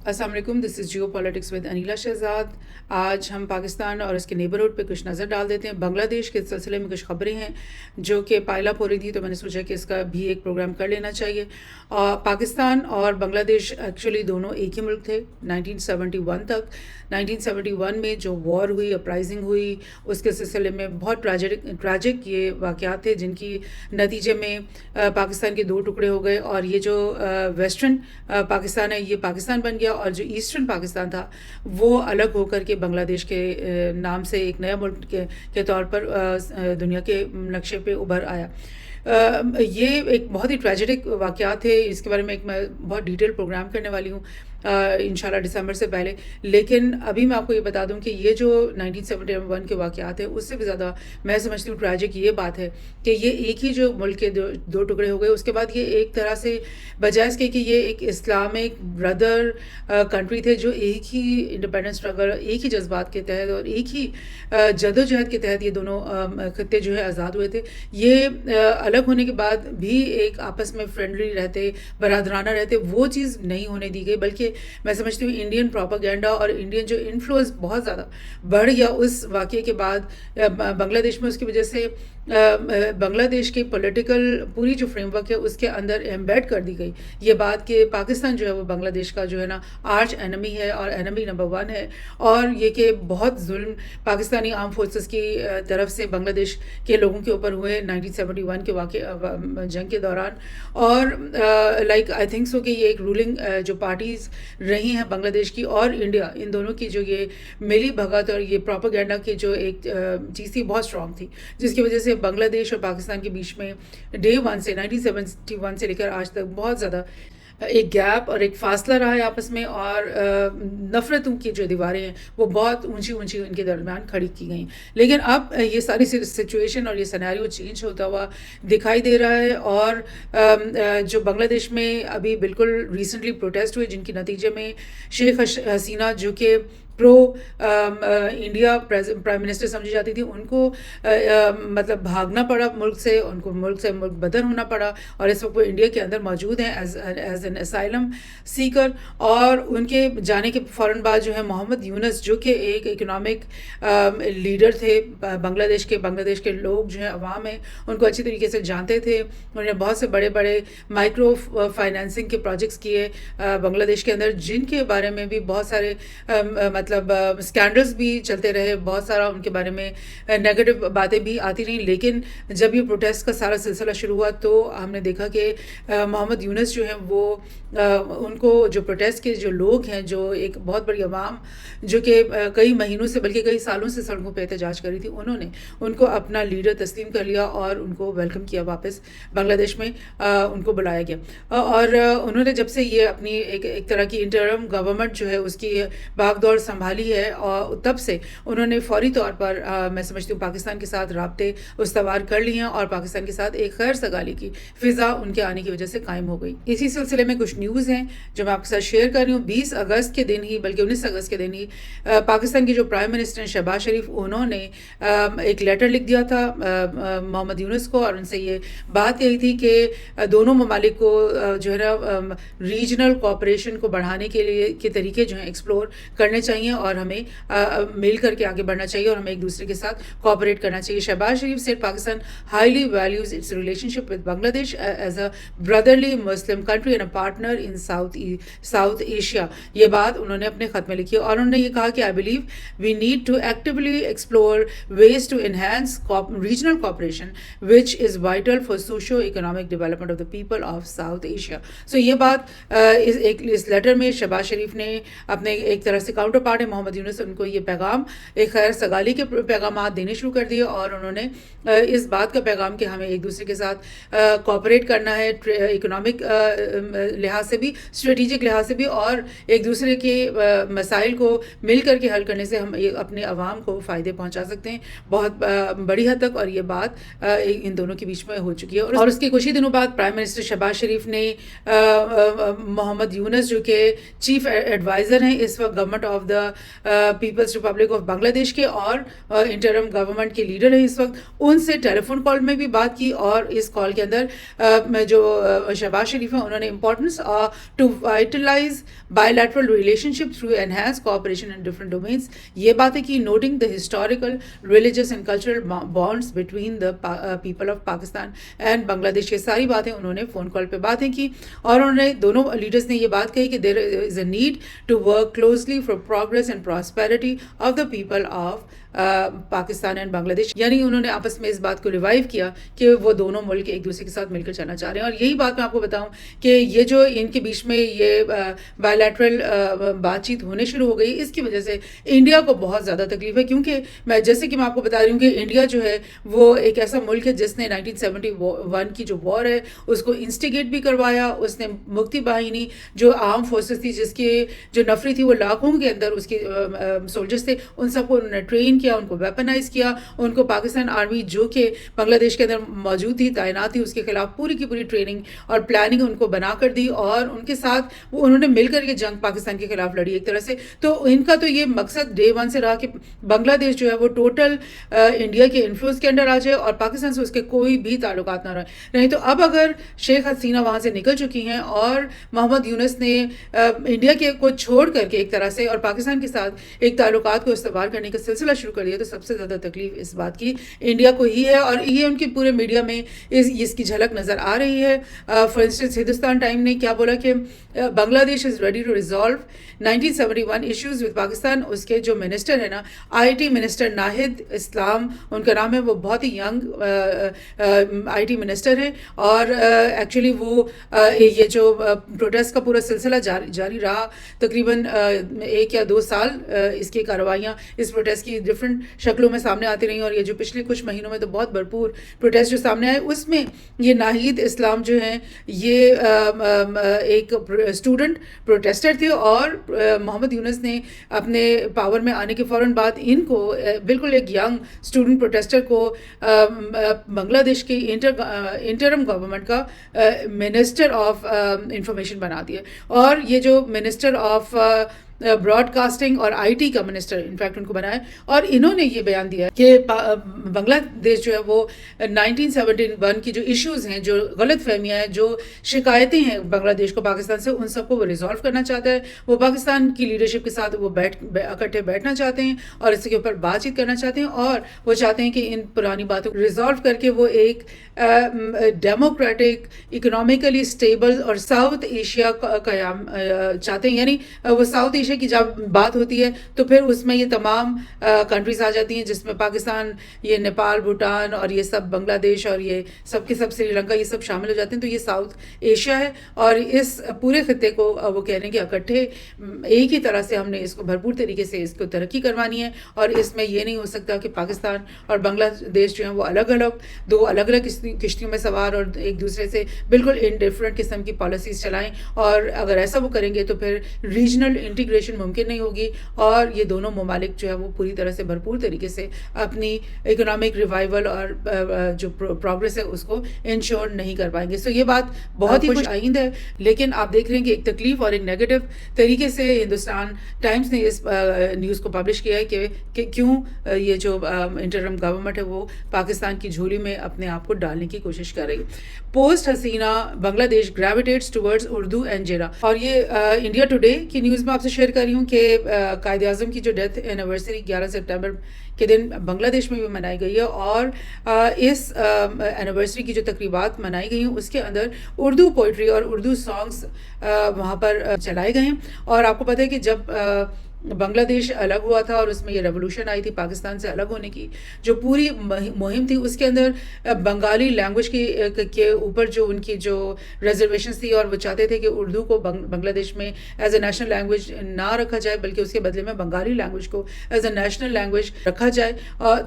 السلام علیکم، دس از Jio politics with Aneela Shahzad. آج ہم پاکستان اور اس کے نیبرہڈ پہ کچھ نظر ڈال دیتے ہیں۔ بنگلہ دیش کے سلسلے میں کچھ خبریں ہیں جو کہ پائلا ہو رہی تھی، تو میں نے سوچا کہ اس کا بھی ایک پروگرام کر لینا چاہیے۔ پاکستان اور بنگلہ دیش ایکچولی دونوں ایک ہی ملک تھے 1971 تک۔ 1971 میں جو وار ہوئی، اپرائزنگ ہوئی، اس کے سلسلے میں بہت ٹریجک یہ واقعات تھے جن کی نتیجے میں پاکستان کے دو ٹکڑے ہو گئے، اور یہ جو ویسٹرن پاکستان ہے یہ پاکستان بن گیا، اور جو ایسٹرن پاکستان تھا وہ الگ ہو کر کے بنگلہ دیش کے نام سے ایک نیا ملک کے طور پر دنیا کے نقشے پہ ابھر آیا۔ یہ ایک بہت ہی ٹریجڈک واقعات تھے، اس کے بارے میں ایک میں بہت ڈیٹیل پروگرام کرنے والی ہوں انشاءاللہ دسمبر سے پہلے۔ لیکن ابھی میں آپ کو یہ بتا دوں کہ یہ جو 1971 کے واقعات ہیں اس سے بھی زیادہ میں سمجھتی ہوں ٹریجک یہ بات ہے کہ یہ ایک ہی جو ملک کے دو ٹکڑے ہو گئے، اس کے بعد یہ ایک طرح سے بجائے اس کے کہ یہ ایک اسلامک برادر کنٹری تھے جو ایک ہی انڈیپینڈنس اسٹرگل، ایک ہی جذبات کے تحت اور ایک ہی جدوجہد کے تحت یہ دونوں خطے جو ہے آزاد ہوئے تھے، یہ الگ ہونے کے بعد بھی ایک آپس میں فرینڈلی رہتے، برادرانہ رہتے، وہ چیز نہیں ہونے دی گئی، بلکہ میں سمجھتی ہوں انڈین پروپیگنڈا اور انڈین جو انفلوئنس بہت زیادہ بڑھ گیا اس واقعے کے بعد بنگلہ دیش میں۔ اس کی وجہ سے بنگلہ دیش کی پولیٹیکل پوری جو فریم ورک ہے اس کے اندر ایمبیڈ کر دی گئی یہ بات کہ پاکستان جو ہے وہ بنگلہ دیش کا جو ہے نا آرچ اینمی ہے اور اینمی نمبر 1 ہے، اور یہ کہ بہت ظلم پاکستانی آرم فورسز کی طرف سے بنگلہ دیش کے لوگوں کے اوپر ہوئے 1971 کے جنگ کے دوران۔ اور لائک آئی تھنک سو کہ یہ ایک رولنگ جو پارٹیز رہی ہیں بنگلہ دیش کی اور انڈیا، ان دونوں کی جو یہ ملی بھگت اور یہ پروپیگنڈا کی جو ایک چیز تھی بہت اسٹرانگ تھی، جس کی وجہ سے بنگلہ دیش اور پاکستان کے بیچ میں ڈے 1 سے 1971 سے لے کر آج تک بہت زیادہ ایک گیپ اور ایک فاصلہ رہا ہے آپس میں، اور نفرتوں کی جو دیواریں ہیں وہ بہت اونچی اونچی ان کے درمیان کھڑی کی گئیں۔ لیکن اب یہ ساری سچویشن اور یہ سیناریو چینج ہوتا ہوا دکھائی دے رہا ہے، اور جو بنگلہ دیش میں ابھی بالکل ریسنٹلی پروٹیسٹ ہوئے جن کے نتیجے میں شیخ حسینہ جو کہ پرو انڈیا پرائم منسٹر سمجھی جاتی تھی، ان کو مطلب بھاگنا پڑا ملک سے، ان کو ملک سے ملک بدر ہونا پڑا، اور اس وقت وہ انڈیا کے اندر موجود ہیں ایز این اسائلم سیکر۔ اور ان کے جانے کے فوراً بعد جو ہے محمد یونس جو کہ ایک اکنامک لیڈر تھے بنگلہ دیش کے لوگ جو ہیں عوام ہیں ان کو اچھی طریقے سے جانتے تھے، انہوں نے بہت سے بڑے بڑے مائکرو فائنینسنگ کے پروجیکٹس کیے بنگلہ دیش کے اندر، جن کے بارے میں بھی بہت سارے مطلب اسکینڈلز بھی چلتے رہے، بہت سارا ان کے بارے میں نیگیٹو باتیں بھی آتی رہیں۔ لیکن جب یہ پروٹیسٹ کا سارا سلسلہ شروع ہوا تو ہم نے دیکھا کہ محمد یونس جو ہیں وہ ان کو جو پروٹیسٹ کے جو لوگ ہیں، جو ایک بہت بڑی عوام جو کہ کئی مہینوں سے بلکہ کئی سالوں سے سڑکوں پہ احتجاج کر رہی تھی، انہوں نے ان کو اپنا لیڈر تسلیم کر لیا اور ان کو ویلکم کیا واپس بنگلہ دیش میں، ان کو بلایا گیا۔ اور انہوں نے جب سے یہ اپنی ایک طرح کی انٹرم گورنمنٹ جو ہے اس کی باغ دور سنبھالی ہے، اور تب سے انہوں نے فوری طور پر میں سمجھتی ہوں پاکستان کے ساتھ رابطے استوار کر لیے ہیں، اور پاکستان کے ساتھ ایک خیر سگالی کی فضا ان کے آنے کی وجہ سے قائم ہو گئی۔ اسی سلسلے میں کچھ نیوز ہیں جو میں آپ کے ساتھ شیئر کر رہی ہوں۔ 20 اگست کے دن ہی، بلکہ 19 اگست کے دن ہی پاکستان کی جو پرائم منسٹر شہباز شریف، انہوں نے ایک لیٹر لکھ دیا تھا محمد یونس کو، اور ان سے یہ بات یہی تھی کہ دونوں ممالک کو جو ہے نا ریجنل کوآپریشن کو بڑھانے کے طریقے جو ہیں ایکسپلور کرنے چاہیے، اور ہمیں مل کر کے آگے بڑھنا چاہیے، اور ہمیں ایک دوسرے کے ساتھ کوآپریٹ کرنا چاہیے۔ شہباز شریف said Pakistan highly values its relationship with Bangladesh as a brotherly Muslim country and a partner in South Asia۔ یہ بات انہوں نے اپنے خط میں لکھی، اور انہوں نے یہ کہا کہ I believe we need to actively explore ways to enhance regional cooperation which is vital for socio-economic development of the people of South Asia۔ So یہ بات اس لیٹر میں شہباز شریف نے اپنے ایک طرح سے کاؤنٹر پارٹ ہے محمد یونس، ان کو یہ پیغام ایک خیر سگالی کے پیغامات دینے شروع کر دیے، اور انہوں نے اس بات کا پیغام کہ ہمیں ایک دوسرے کے ساتھ کوآپریٹ کرنا ہے اکنامک لحاظ سے بھی، اسٹریٹجک لحاظ سے بھی، اور ایک دوسرے کے مسائل کو مل کر کے حل کرنے سے ہم اپنے عوام کو فائدے پہنچا سکتے ہیں بہت بڑی حد تک۔ اور یہ بات ان دونوں کے بیچ میں ہو چکی ہے، اور اس کے کچھ ہی دنوں بعد پرائم منسٹر شہباز شریف نے محمد یونس جو کہ چیف ایڈوائزر ہیں اس وقت government of the people's republic of Bangladesh کے اور انٹرم گورنمنٹ کے لیڈر ہیں اس وقت، ان سے ٹیلی فون کال میں بھی بات کی، اور اس کال کے اندر جو شہباز شریف ہیں انہوں نے importance to vitalize bilateral relationship through enhanced cooperation in different domains، یہ باتیں کی، noting the historical, religious and cultural bonds between the people of Pakistan and Bangladesh، یہ ساری باتیں انہوں نے فون کال پہ باتیں کی، اور انہوں نے دونوں لیڈرز نے یہ بات کہی کہ there is a need to work closely for progress and prosperity of the people of Pakistan and Bangladesh, یعنی انہوں نے آپس میں اس بات کو ریوائیو کیا کہ وہ دونوں ملک ایک دوسرے کے ساتھ مل کر چلنا چاہ رہے ہیں۔ اور یہی بات میں آپ کو بتاؤں کہ یہ جو ان کے بیچ میں یہ بائیلیٹرل بات چیت ہونے شروع ہو گئی، اس کی وجہ سے انڈیا کو بہت زیادہ تکلیف ہے، کیونکہ جیسے کہ میں آپ کو بتا رہی ہوں کہ انڈیا جو ہے وہ ایک ایسا ملک ہے جس نے 1971 کی جو وار ہے اس کو انسٹیگیٹ بھی کروایا، اس نے مکتی باہنی جو آرم فورسز تھی، جس کی جو نفری تھی وہ لاکھوں کے اندر اس کے سولجرز تھے، ان سب کو انہوں نے ٹرین کیا، ان کو ویپنائز کیا، ان کو پاکستان آرمی جو کہ بنگلہ دیش کے اندر موجود تھی، تعینات تھی، اس کے خلاف پوری کی پوری ٹریننگ اور پلاننگ ان کو بنا کر دی، اور ان کے ساتھ وہ انہوں نے مل کر یہ جنگ پاکستان کے خلاف لڑی ایک طرح سے۔ تو ان کا تو یہ مقصد ڈے ون سے رہا کہ بنگلہ دیش جو ہے وہ ٹوٹل انڈیا کے انفلوئنس کے انڈر آ جائے اور پاکستان سے اس کے کوئی بھی تعلقات نہ رہے۔ نہیں تو اب اگر شیخ حسینہ وہاں سے نکل چکی ہیں اور محمد یونس نے انڈیا کے کو چھوڑ کر کے ایک طرح سے اور پاکستان کے ساتھ ایک تعلقات کو استوار کرنے کا سلسلہ شروع کر دیا، تو سب سے زیادہ تکلیف اس بات کی انڈیا کو ہی ہے، اور یہ ان کے پورے میڈیا میں اس کی جھلک نظر آ رہی ہے۔ فار انسٹنس ہندوستان ٹائم نے کیا بولا کہ Bangladesh is ready to resolve 1971 issues with Pakistan. اس کے جو منسٹر ہے نا، I T minister Nahid Islam ان کا نام ہے، وہ بہت ہی ینگ آئی ٹی منسٹر ہیں، اور ایکچولی وہ یہ جو پروٹیسٹ کا پورا سلسلہ جاری رہا تقریباً 1 یا 2 سال، اس کی کارروائیاں اس پروٹیسٹ کی ڈفرینٹ شکلوں میں سامنے آتی رہیں، اور یہ جو پچھلے کچھ مہینوں میں تو بہت بھرپور پروٹیسٹ جو سامنے آئے، اس میں یہ ناہید اسلام جو ہیں یہ ایک اسٹوڈنٹ پروٹیسٹر تھے، اور محمد یونس نے اپنے پاور میں آنے کے فوراً بعد ان کو بالکل ایک ینگ اسٹوڈنٹ پروٹیسٹر کو بنگلہ دیش کی انٹرم گورنمنٹ کا منسٹر آف انفارمیشن بنا دیا، اور یہ جو منسٹر آف براڈ کاسٹنگ اور آئی ٹی کا منسٹر انفیکٹ ان کو بنایا، اور انہوں نے یہ بیان دیا کہ بنگلہ دیش جو ہے وہ 1971 کی جو ایشوز ہیں، جو غلط فہمیاں ہیں، جو شکایتیں ہیں بنگلہ دیش کو پاکستان سے، ان سب کو وہ ریزالو کرنا چاہتا ہے۔ وہ پاکستان کی لیڈرشپ کے ساتھ وہ اکٹھے بیٹھنا چاہتے ہیں اور اس کے اوپر بات چیت کرنا چاہتے ہیں، اور وہ چاہتے ہیں کہ ان پرانی باتوں کو ریزالو کر کے وہ ایک ڈیموکریٹک، اکنامیکلی اسٹیبل اور ساؤتھ ایشیا کا قیام چاہتے ہیں۔ یعنی وہ ساؤتھ ایشیا کی جب بات ہوتی ہے تو پھر اس میں یہ تمام کنٹریز آ جاتی ہیں، جس میں پاکستان، یہ نیپال، بھوٹان اور یہ سب بنگلہ دیش اور یہ سب کے سب سری لنکا، یہ سب شامل ہو جاتے ہیں۔ تو یہ ساؤتھ ایشیا ہے، اور اس پورے خطے کو وہ کہہ رہے ہیں کہ اکٹھے ایک ہی طرح سے ہم نے اس کو بھرپور طریقے سے اس کو ترقی کروانی ہے، اور اس میں یہ نہیں ہو سکتا کہ پاکستان اور بنگلہ دیش جو ہیں وہ الگ الگ کشتیوں میں سوار اور ایک دوسرے سے بالکل انڈیفرنٹ قسم کی پالیسیز چلائیں، اور اگر ایسا وہ کریں گے تو پھر ریجنل انٹیگریشن ممکن نہیں ہوگی، اور یہ دونوں ممالک جو ہے وہ پوری طرح سے بھرپور طریقے سے اپنی اکنامک ریوائول اور جو پروگریس ہے اس کو انشور نہیں کر پائیں گے۔ سو یہ بات بہت ہی خوش آئند ہے، لیکن آپ دیکھ رہے ہیں کہ ایک تکلیف اور ایک نیگیٹو طریقے سے ہندوستان ٹائمز نے اس نیوز کو پبلش کیا ہے کہ کیوں یہ جو انٹرم گورنمنٹ ہے وہ پاکستان کی جھولی میں اپنے آپ کو ڈالنے کی کوشش کر رہی۔ پوسٹ حسینہ بنگلہ دیش گریویٹیٹس ٹورڈز اردو اینڈ جیرا، اور یہ انڈیا ٹوڈے کی نیوز میں آپ سے شیئر کر رہی ہوں کہ قائد اعظم کی جو ڈیتھ اینیورسری 11 سپٹمبر کے دن بنگلہ دیش میں بھی منائی گئی ہے، اور اس اینیورسری کی جو تقریبات منائی گئی ہیں اس کے اندر اردو پوئٹری اور اردو سانگس وہاں پر چلائے گئے ہیں۔ اور آپ کو پتہ ہے کہ جب بنگلہ دیش الگ ہوا تھا اور اس میں یہ ریولوشن آئی تھی پاکستان سے الگ ہونے کی، جو پوری مہم تھی اس کے اندر بنگالی لینگویج کے اوپر جو ان کی جو ریزرویشنز تھی، اور وہ چاہتے تھے کہ اردو کو بنگلہ دیش میں ایز اے نیشنل لینگویج نہ رکھا جائے، بلکہ اس کے بدلے میں بنگالی لینگویج کو ایز اے نیشنل لینگویج رکھا جائے۔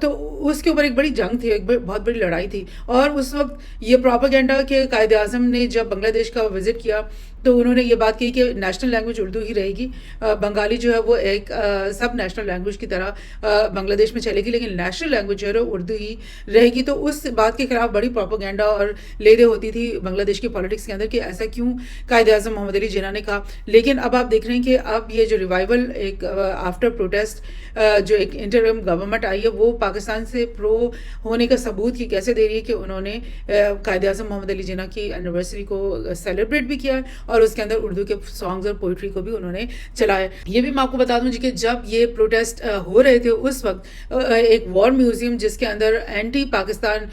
تو اس کے اوپر ایک بڑی جنگ تھی، ایک بہت بڑی لڑائی تھی، اور اس وقت یہ پروپیگنڈا کہ قائد اعظم نے جب بنگلہ دیش کا وزٹ کیا تو انہوں نے یہ بات کہی کہ نیشنل لینگویج اردو ہی رہے گی. بنگالی جو ہے وہ ایک سب نیشنل لینگویج کی طرح بنگلہ دیش میں چلے گی, لیکن نیشنل لینگویج جو ہے اردو ہی رہے گی. تو اس بات کے خلاف بڑی پروپیگنڈا اور لیدے ہوتی تھی بنگلہ دیش کی پالیٹکس کے اندر کہ ایسا کیوں قائد اعظم محمد علی جناح نے کہا. لیکن اب آپ دیکھ رہے ہیں کہ اب یہ جو ریوائول ایک آفٹر پروٹیسٹ جو ایک انٹرم گورنمنٹ آئی ہے وہ پاکستان سے پرو ہونے کا ثبوت کی کیسے دے رہی ہے کہ انہوں نے قائد اعظم محمد علی جناح کی اینیورسری کو سیلیبریٹ بھی کیا ہے اور اس کے اندر اردو کے سانگز اور پوئٹری کو بھی انہوں نے چلایا. یہ بھی میں آپ کو بتا دوں کہ جب یہ پروٹیسٹ ہو رہے تھے اس وقت ایک وار میوزیم جس کے اندر اینٹی پاکستان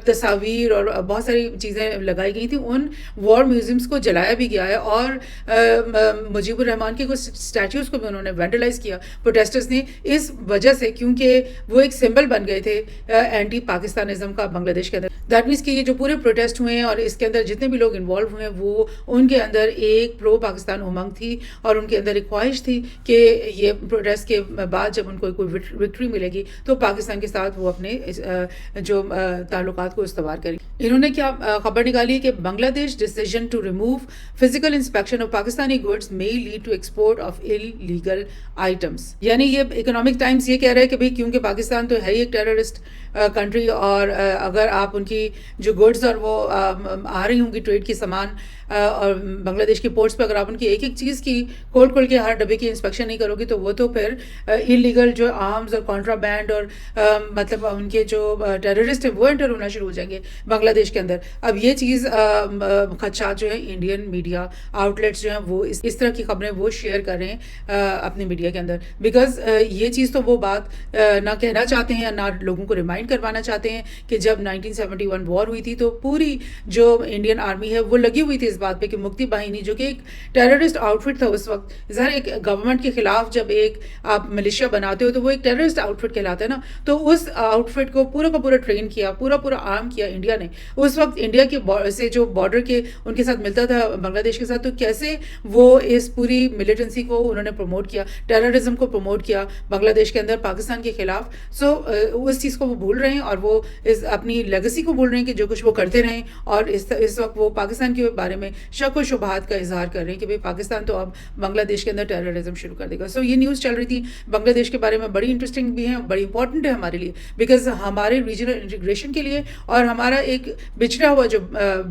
تصاویر اور بہت ساری چیزیں لگائی گئی تھیں, ان وار میوزیمس کو جلایا بھی گیا ہے اور مجیب الرحمان کے کچھ اسٹیچوز کو بھی انہوں نے وینڈلائز کیا پروٹیسٹرز نے, اس وجہ سے کیونکہ وہ ایک سمبل بن گئے تھے اینٹی پاکستانزم کا بنگلہ دیش کے اندر. دیٹ مینس کہ یہ جو پورے پروٹیسٹ ہوئے ہیں اور اس کے اندر جتنے بھی لوگ انوالو ہوئے ہیں وہ ان کے اندر ایک پرو پاکستان امنگ تھی اور ان کے اندر ایک خواہش تھی کہ یہ پروٹیسٹ کے بعد جب ان کو کوئی وکٹری ملے گی تو پاکستان کے ساتھ وہ اپنے جو تعلقات کو استوار کریں. انہوں نے کیا خبر نکالی ہے کہ Bangladesh decision to remove physical inspection of Pakistani goods may lead to export of illegal items. یعنی یہ اکنامک ٹائمز یہ کہہ رہے ہیں کہ بھئی کیونکہ پاکستان تو ہے ہی ایک ٹیررسٹ کنٹری اور اگر آپ ان کی جو گڈز اور وہ آ رہی ہوں گی ٹریڈ کی سامان اور بنگلہ دیش کی پورٹس پہ اگر آپ ان کی ایک ایک چیز کی کھول کے ہر ڈبے کی انسپیکشن نہیں کرو گی تو وہ تو پھر انلیگل جو آرمز اور کانٹرابینڈ اور مطلب ان کے جو ٹیررسٹ ہیں وہ انٹر ہونا شروع ہو جائیں گے بنگلہ دیش کے اندر. اب یہ چیز خدشات جو ہے انڈین میڈیا آؤٹلیٹس جو ہیں وہ اس طرح کی خبریں وہ شیئر کر رہے ہیں اپنے میڈیا کے اندر, بیکاز یہ چیز تو وہ بات نہ کہنا چاہتے ہیں نہ لوگوں کو ریمائنڈ کروانا چاہتے ہیں کہ جب 1971 وار ہوئی تھی تو پوری جو انڈین آرمی ہے وہ لگی ہوئی تھی اس بات پہ کہ مکتی باہنی جو کہ ایک ٹیررسٹ آؤٹ فٹ تھا اس وقت, ظاہر ایک گورنمنٹ کے خلاف جب ایک آپ ملیشیا بناتے ہو تو وہ ایک ٹیررسٹ آؤٹ فٹ کہلاتا ہے نا, تو اس آؤٹ فٹ کو پورا کا پورا ٹرین کیا, پورا آرم کیا انڈیا نے. اس وقت انڈیا کے سے جو بارڈر کے ان کے ساتھ ملتا تھا بنگلہ دیش کے ساتھ, تو کیسے وہ اس پوری ملیٹنسی کو انہوں نے پروموٹ کیا, ٹیررزم کو پروموٹ کیا بنگلہ دیش کے اندر پاکستان کے خلاف. سو اس چیز کو وہ بھول رہے ہیں اور وہ اپنی لیگسی کو بھول رہے ہیں کہ جو کچھ وہ کرتے رہیں, اور اس وقت وہ پاکستان کے بارے میں شک و شبہات کا اظہار کر رہے ہیں کہ بھئی پاکستان تو اب بنگلہ دیش کے اندر ٹیررزم شروع کر دے گا. سو یہ نیوز چل رہی تھی بنگلہ دیش کے بارے میں, بڑی انٹرسٹنگ بھی ہے, بڑی امپورٹنٹ ہے ہمارے لیے, بیکاز ہمارے ریجنل انٹیگریشن کے لیے اور ہمارا ایک بچھڑا ہوا جو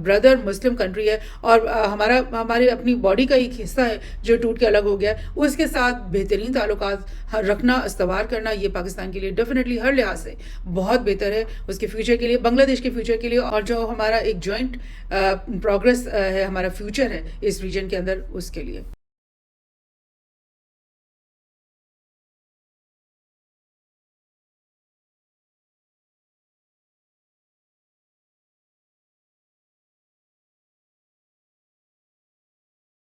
بردر مسلم کنٹری ہے اور ہمارے اپنی باڈی کا ایک حصہ ہے جو ٹوٹ کے الگ ہو گیا ہے, اس کے ساتھ بہترین تعلقات رکھنا, استوار کرنا, یہ پاکستان کے لیے ڈیفینیٹلی ہر لحاظ سے بہت بہتر ہے اس کے فیوچر کے لیے, بنگلہ دیش کے فیوچر کے لیے, اور جو ہمارا ایک جوائنٹ پروگرس ہے, ہمارا فیوچر ہے اس ریجن کے اندر, اس کے لیے.